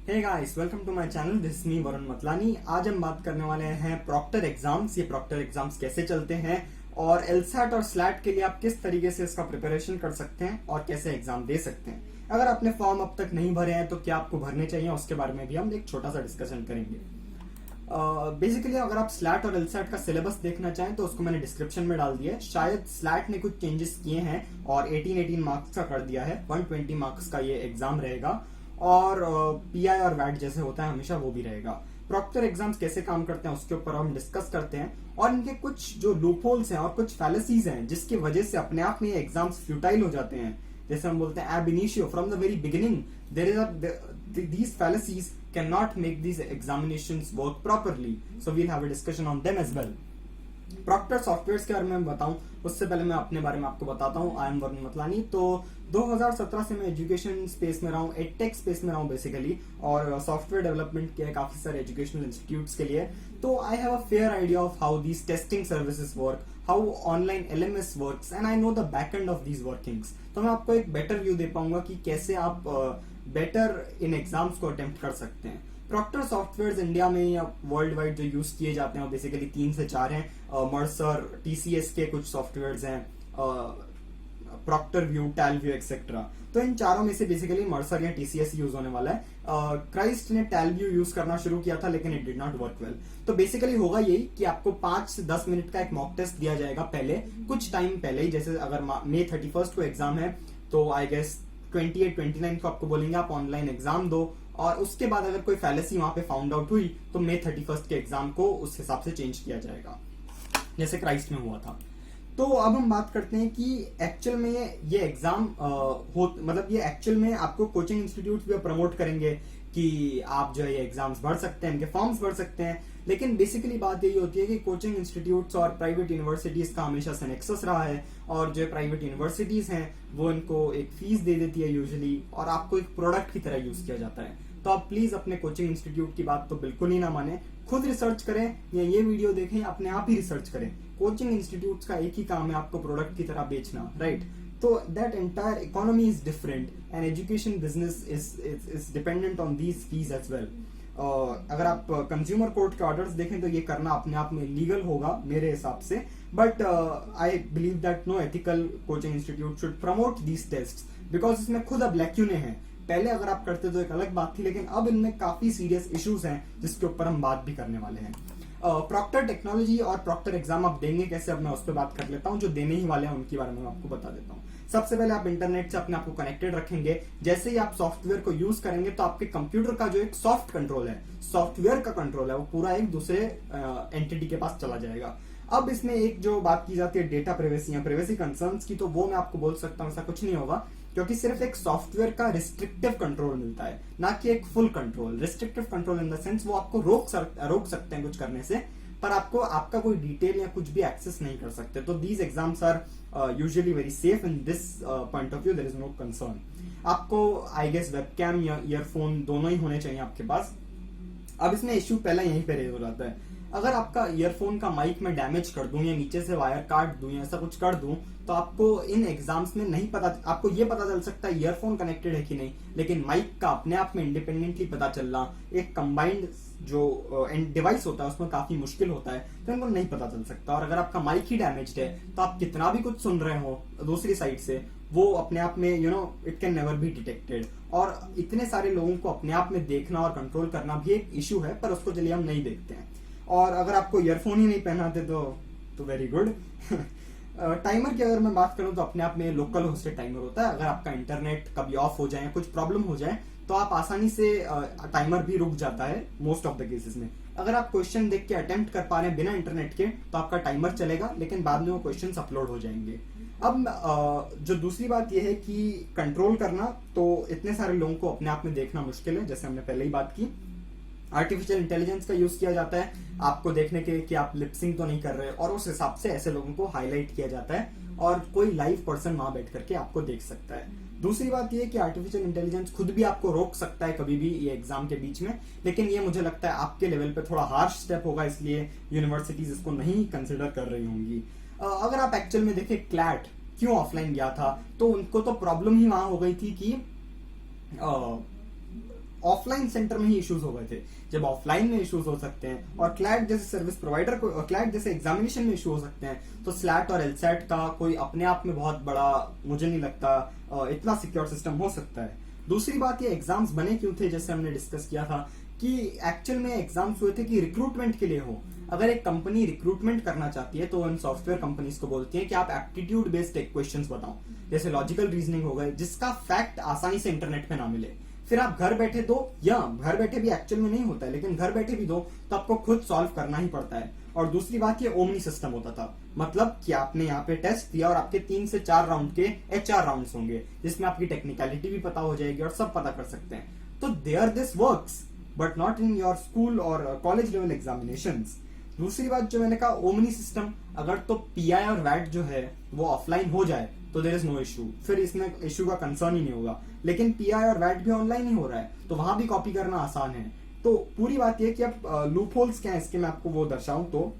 Hey guys, welcome to my channel. This is me Varun Matlani. आज हम बात करने वाले हैं प्रॉक्टर एग्जाम्स। ये प्रॉक्टर एग्जाम्स कैसे चलते हैं और एलसैट और स्लैट के लिए आप किस तरीके से इसका प्रिपरेशन कर सकते हैं और कैसे एग्जाम दे सकते हैं। अगर आपने फॉर्म अब तक नहीं भरे हैं तो क्या आपको भरने चाहिए, उसके बारे में भी हम एक छोटा सा डिस्कशन करेंगे। बेसिकली अगर आप स्लैट और एलसैट का सिलेबस देखना चाहें तो उसको मैंने डिस्क्रिप्शन में डाल दिया है। शायद स्लैट ने कुछ चेंजेस किए हैं और 18 मार्क्स का कर दिया है। 120 मार्क्स का ये एग्जाम रहेगा और पीआई और वैट जैसे होता है हमेशा वो भी रहेगा। प्रॉक्टर एग्जाम्स कैसे काम करते हैं उसके ऊपर हम डिस्कस करते हैं और इनके कुछ जो लूपहोल्स हैं और कुछ फैलेसीज हैं जिसकी वजह से अपने आप में ये एग्जाम्स फ्यूटाइल हो जाते हैं। जैसे हम बोलते हैं ab initio from the very beginning there is these fallacies cannot make these examinations work properly, so we'll have a discussion on them as well. Proctor software के बारे में बताऊं उससे पहले मैं अपने बारे में आपको बताता हूं। I am Varun Matlani. तो 2017 से मैं एजुकेशन स्पेस में रहा हूं, एडटेक स्पेस में रहा हूं बेसिकली, और सॉफ्टवेयर डेवलपमेंट किया है काफी सारे एजुकेशनल इंस्टीट्यूट्स के लिए। तो I have a fair idea of how these testing services work, how online LMS works, and I know the back end of these workings. तो मैं आपको एक बेटर व्यू दे पाऊंगा कि कैसे आप बेटर इन एग्जाम्स को अटेम्प्ट कर सकते हैं। प्रॉक्टर सॉफ्टवेयर इंडिया में या वर्ल्ड वाइड जो यूज किए जाते हैं वो बेसिकली 3 से 4 हैं। मर्सर, टीसीएस के कुछ सॉफ्टवेयर हैं, proctor view, Talview et cetera. तो इन चारों में से बेसिकली मर्सर या टीसीएस यूज होने वाला है। क्राइस्ट ने टैल व्यू यूज करना शुरू किया था लेकिन it did not work well. तो बेसिकली होगा यही कि आपको 5 से 10 मिनट का एक मॉक टेस्ट दिया जाएगा पहले, कुछ टाइम पहले ही। जैसे अगर मई 31 को एग्जाम है तो आई गेस 28-29 को आपको बोलेंगे आप ऑनलाइन एग्जाम दो, और उसके बाद अगर कोई फैलेसी वहां पे फाउंड आउट हुई तो मई 31 के एग्जाम को उस हिसाब से चेंज किया जाएगा जैसे क्राइस्ट में हुआ था। तो अब हम बात करते हैं कि एक्चुअल में ये एग्जाम मतलब ये एक्चुअल में आपको कोचिंग इंस्टीट्यूट भी प्रमोट करेंगे कि आप जो है ये एग्जाम्स भर सकते हैं, इनके फॉर्म्स भर सकते हैं। लेकिन बेसिकली बात यही होती है कि कोचिंग इंस्टीट्यूट्स और प्राइवेट यूनिवर्सिटीज का हमेशा से नेक्सस रहा है, और जो प्राइवेट यूनिवर्सिटीज हैं वो इनको एक फीस दे देती है यूजुअली, और आपको एक प्रोडक्ट की तरह यूज किया जाता है। तो आप प्लीज अपने कोचिंग इंस्टीट्यूट की बात तो बिल्कुल ही ना माने, खुद रिसर्च करें या ये वीडियो देखें, अपने आप ही रिसर्च करें। कोचिंग इंस्टीट्यूट्स का एक ही काम है आपको प्रोडक्ट की तरह बेचना, राइट? तो that entire economy is different and education business is dependent on these fees as well. अगर आप कंज्यूमर कोर्ट के ऑर्डर्स देखें तो ये करना अपने आप में लीगल होगा मेरे हिसाब से, but I believe that no ethical coaching institute should promote these test, because इसमें खुद अब लैक्यूने हैं। पहले अगर आप करते तो एक अलग बात थी, लेकिन अब इनमें काफी सीरियस इश्यूज हैं जिसके ऊपर हम बात भी करने वाले हैं। प्रॉक्टर टेक्नोलॉजी और प्रॉक्टर एग्जाम आप देंगे कैसे, अब मैं उस पर बात कर लेता हूँ। जो देने ही वाले हैं उनके बारे में मैं आपको बता देता हूँ। सबसे पहले आप इंटरनेट से अपने आप को कनेक्टेड रखेंगे। जैसे ही आप सॉफ्टवेयर को यूज करेंगे तो आपके कंप्यूटर का जो एक सॉफ्ट कंट्रोल है, सॉफ्टवेयर का कंट्रोल है, वो पूरा एक दूसरे एंटिटी के पास चला जाएगा। अब इसमें एक जो बात की जाती है डेटा प्राइवेसी या प्राइवेसी कंसर्न्स की, तो वो मैं आपको बोल सकता हूँ ऐसा कुछ नहीं होगा, क्योंकि सिर्फ एक सॉफ्टवेयर का रिस्ट्रिक्टिव कंट्रोल मिलता है, ना कि एक full control. Restrictive control in the sense वो आपको रोक सकते हैं कुछ करने से, पर आपको आपका कोई डिटेल या कुछ भी एक्सेस नहीं कर सकते। तो these exams are usually very safe in this point of view, there is no concern. आपको आई गेस वेबकैम या ईयरफोन दोनों ही होने चाहिए आपके पास। अब इसमें इश्यू पहला यहीं पे रेज हो जाता है। अगर आपका ईयरफोन का माइक में डैमेज कर दूं या नीचे से वायर काट दूं या ऐसा कुछ कर दूं तो आपको इन एग्जाम्स में नहीं पता, आपको ये पता चल सकता है ईयरफोन कनेक्टेड है कि नहीं, लेकिन माइक का अपने आप में इंडिपेंडेंटली पता चलना एक कंबाइंड जो डिवाइस होता है उसमें काफी मुश्किल होता है, तो इनको नहीं पता चल सकता। और अगर आपका माइक ही डैमेज्ड है तो आप कितना भी कुछ सुन रहे हो दूसरी साइड से, वो अपने आप में it can never be detected. और इतने सारे लोगों को अपने आप में देखना और कंट्रोल करना भी एक इश्यू है, पर उसको चलिए हम नहीं देखते हैं। और अगर आपको ईयरफोन ही नहीं पहनाते तो वेरी गुड। टाइमर की अगर मैं बात करूं तो अपने आप में लोकल होस्टेड टाइमर होता है। अगर आपका इंटरनेट कभी ऑफ हो जाए, कुछ प्रॉब्लम हो जाए, तो आप आसानी से टाइमर भी रुक जाता है मोस्ट ऑफ द केसेस में। अगर आप क्वेश्चन देख के अटेम्प्ट कर पा रहे हैं बिना इंटरनेट के तो आपका टाइमर चलेगा, लेकिन बाद में वो क्वेश्चन अपलोड हो जाएंगे। अब जो दूसरी बात यह है कि कंट्रोल करना, तो इतने सारे लोगों को अपने आप में देखना मुश्किल है, जैसे हमने पहले ही बात की। आर्टिफिशियल इंटेलिजेंस का यूज किया जाता है आपको देखने के कि आप लिपसिंग तो नहीं कर रहे, और उस हिसाब से ऐसे लोगों को हाईलाइट किया जाता है और कोई लाइव पर्सन वहां बैठ करके आपको देख सकता है। दूसरी बात यह कि आर्टिफिशियल इंटेलिजेंस खुद भी आपको रोक सकता है कभी भी ये एग्जाम के बीच में, लेकिन ये मुझे लगता है आपके लेवल पे थोड़ा हार्श स्टेप होगा, इसलिए यूनिवर्सिटीज इसको नहीं कंसिडर कर रही होंगी। अगर आप एक्चुअल में देखें क्लैट क्यों ऑफलाइन गया था, तो उनको तो प्रॉब्लम ही वहां हो गई थी कि ऑफलाइन सेंटर में ही इश्यूज हो गए थे। जब ऑफलाइन में इश्यूज हो सकते हैं और क्लैट जैसे सर्विस प्रोवाइडर को, क्लैट जैसे एग्जामिनेशन में इशू हो सकते हैं, तो स्लैट और एलसैट का कोई अपने आप में बहुत बड़ा, मुझे नहीं लगता इतना सिक्योर सिस्टम हो सकता है। दूसरी बात, ये एग्जाम्स बने क्यों थे, जैसे हमने डिस्कस किया था कि एक्चुअल में एग्जाम्स हुए थे कि रिक्रूटमेंट के लिए हो। अगर एक कंपनी रिक्रूटमेंट करना चाहती है तो उन सॉफ्टवेयर कंपनीज को बोलती है कि आप एप्टीट्यूड बेस्ड क्वेश्चंस बताओ, जैसे लॉजिकल रीजनिंग हो गए, जिसका फैक्ट आसानी से इंटरनेट पे ना मिले, फिर आप घर बैठे दो, या घर बैठे भी एक्चुअल में नहीं होता है, लेकिन घर बैठे भी दो तो आपको खुद सॉल्व करना ही पड़ता है। और दूसरी बात, ये ओमनी सिस्टम होता था, मतलब कि आपने यहाँ पे टेस्ट दिया और आपके 3 से 4 राउंड के HR राउंड्स होंगे, जिसमें आपकी टेक्निकलिटी भी पता हो जाएगी और सब पता कर सकते हैं। तो there this works but not in your school और कॉलेज लेवल एग्जामिनेशंस। दूसरी बात जो मैंने कहा, ओमनी सिस्टम, अगर तो PI और वैट जो है वो ऑफलाइन हो जाए तो देयर इज नो इशू, फिर इसमें इशू का कंसर्न ही नहीं होगा। लेकिन PI और वैट भी ऑनलाइन ही हो रहा है तो वहां भी कॉपी करना आसान है। तो पूरी बात यह कि अब लूप होल्स क्या है इसके, मैं आपको वो दर्शाऊं तो,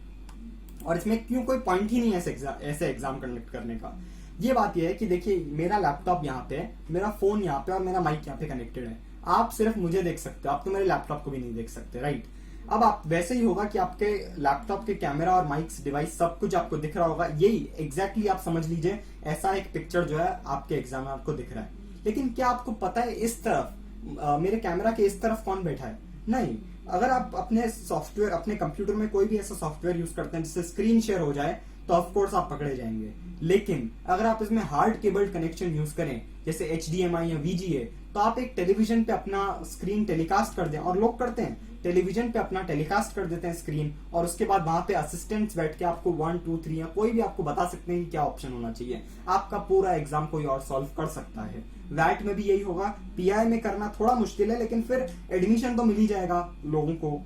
और इसमें क्यों कोई पॉइंट ही नहीं है ऐसे एग्जाम कंडक्ट करने का। ये बात यह है कि देखिए, मेरा लैपटॉप यहाँ पे है, मेरा फोन यहाँ पे और मेरा माइक यहाँ पे कनेक्टेड है। आप सिर्फ मुझे देख सकते हो, आप तो मेरे लैपटॉप को भी नहीं देख सकते, राइट। अब आप वैसे ही होगा कि आपके लैपटॉप के कैमरा और माइक्स डिवाइस सब कुछ आपको दिख रहा होगा। यही एग्जैक्टली आप समझ लीजिए, ऐसा एक पिक्चर जो है आपके एग्जाम में आपको दिख रहा है। लेकिन क्या आपको पता है इस तरफ मेरे कैमरा के इस तरफ कौन बैठा है? नहीं। अगर आप अपने सॉफ्टवेयर, अपने कंप्यूटर में कोई भी ऐसा सॉफ्टवेयर यूज करते हैं जिससे स्क्रीन शेयर हो जाए तो ऑफ कोर्स आप पकड़े जाएंगे। लेकिन अगर आप इसमें हार्ड केबल्ड कनेक्शन यूज करें जैसे HDMI या VGA, तो आप एक टेलीविजन पे अपना स्क्रीन टेलीकास्ट कर दें, और लोग करते हैं, टेलीविजन पे अपना टेलीकास्ट कर देते हैं स्क्रीन, और उसके बाद वहां पे असिस्टेंट्स बैठ के आपको 1 2 3 या कोई भी आपको बता सकते हैं कि क्या ऑप्शन होना चाहिए। आपका पूरा एग्जाम कोई और सॉल्व कर सकता है। वैट में भी यही होगा। PI में करना थोड़ा मुश्किल है, लेकिन फिर एडमिशन तो मिल ही जाएगा लोगों को।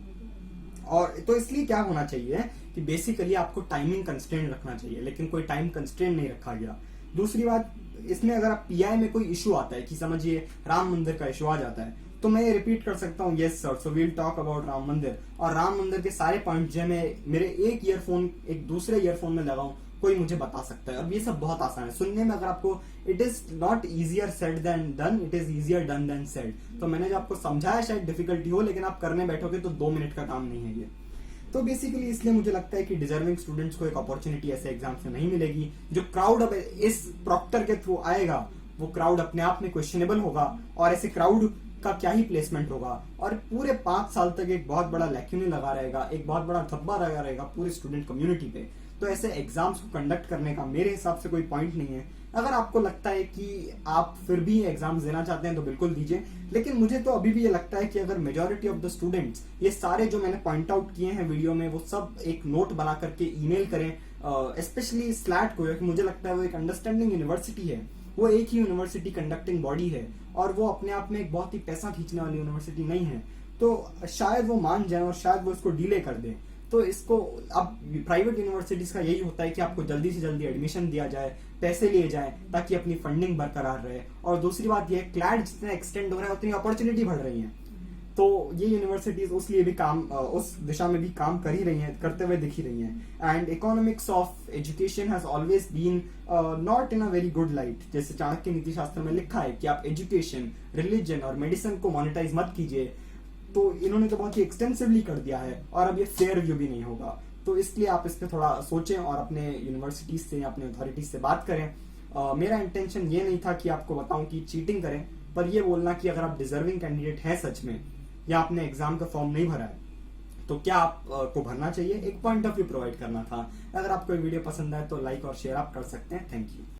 और तो इसलिए क्या होना चाहिए कि बेसिकली आपको टाइमिंग कंस्ट्रेंट रखना चाहिए, लेकिन कोई टाइम कंस्ट्रेंट नहीं रखा गया। दूसरी बात, इसमें अगर आप PI में कोई इशू आता है, कि समझिए राम मंदिर का इशू आ जाता है, तो मैं ये रिपीट कर सकता हूँ, yes sir, so we'll talk about Ram Mandir, और राम मंदिर के सारे पॉइंट जो है मेरे एक ईयरफोन एक दूसरे ईयरफोन में लगाऊं, कोई मुझे बता सकता है। और ये सब बहुत आसान है सुनने में। अगर आपको, it is not easier said than done, it is easier done than said. तो मैंने जो आपको समझाया शायद डिफिकल्टी हो, लेकिन आप करने बैठोगे तो 2 मिनट का काम नहीं है ये। तो बेसिकली इसलिए मुझे लगता है कि डिजर्विंग स्टूडेंट्स को एक अपॉर्चुनिटी ऐसे एग्जाम से नहीं मिलेगी। जो क्राउड अब इस प्रॉक्टर के थ्रू आएगा, वो क्राउड अपने आप में क्वेश्चनेबल होगा, और ऐसे क्राउड का क्या ही प्लेसमेंट होगा, और पूरे 5 साल तक एक बहुत बड़ा लैक्यूने लगा रहेगा, एक बहुत बड़ा धब्बा लगा रहेगा पूरे स्टूडेंट कम्युनिटी पे। तो ऐसे एग्जाम्स को कंडक्ट करने का मेरे हिसाब से कोई पॉइंट नहीं है। अगर आपको लगता है कि आप फिर भी एग्जाम्स देना चाहते हैं तो बिल्कुल दीजिए, लेकिन मुझे तो अभी भी ये लगता है कि अगर मेजॉरिटी ऑफ द स्टूडेंट्स ये सारे जो मैंने पॉइंट आउट किए हैं वीडियो में, वो सब एक नोट बना करके ईमेल करें, स्पेशली स्लैट को, क्योंकि मुझे लगता है वो एक अंडरस्टैंडिंग यूनिवर्सिटी है, वो एक ही यूनिवर्सिटी कंडक्टिंग बॉडी है, और वो अपने आप में एक बहुत ही पैसा खींचने वाली यूनिवर्सिटी नहीं है। तो शायद वो मान जाए और शायद वो इसको डिले कर दे। तो इसको, अब प्राइवेट यूनिवर्सिटीज का यही होता है कि आपको जल्दी से जल्दी एडमिशन दिया जाए, पैसे लिए जाए, ताकि अपनी फंडिंग बरकरार रहे। और दूसरी बात यह, क्लैट जितना एक्सटेंड हो रहा है उतनी अपॉर्चुनिटी बढ़ रही है। तो ये यूनिवर्सिटीज उस लिए भी काम, उस दिशा में भी काम कर ही रही हैं, करते हुए दिख ही रही हैं। And economics of education has always been not in a very good light. जैसे चाणक्य नीति शास्त्र में लिखा है कि आप एजुकेशन, रिलीजन और मेडिसिन को मोनेटाइज मत कीजिए, तो इन्होंने तो बहुत ही एक्सटेंसिवली कर दिया है, और अब ये फेयर व्यू भी नहीं होगा। तो इसलिए आप इस पर थोड़ा सोचें और अपने यूनिवर्सिटीज से, अपने अथॉरिटीज से बात करें। मेरा इंटेंशन ये नहीं था कि आपको बताऊं कि चीटिंग करें, पर ये बोलना कि अगर आप डिजर्विंग कैंडिडेट हैं सच में, या आपने एग्जाम का फॉर्म नहीं भरा है, तो क्या आपको भरना चाहिए, एक पॉइंट ऑफ व्यू प्रोवाइड करना था। अगर आपको वीडियो पसंद आए तो लाइक और शेयर आप कर सकते हैं। Thank you.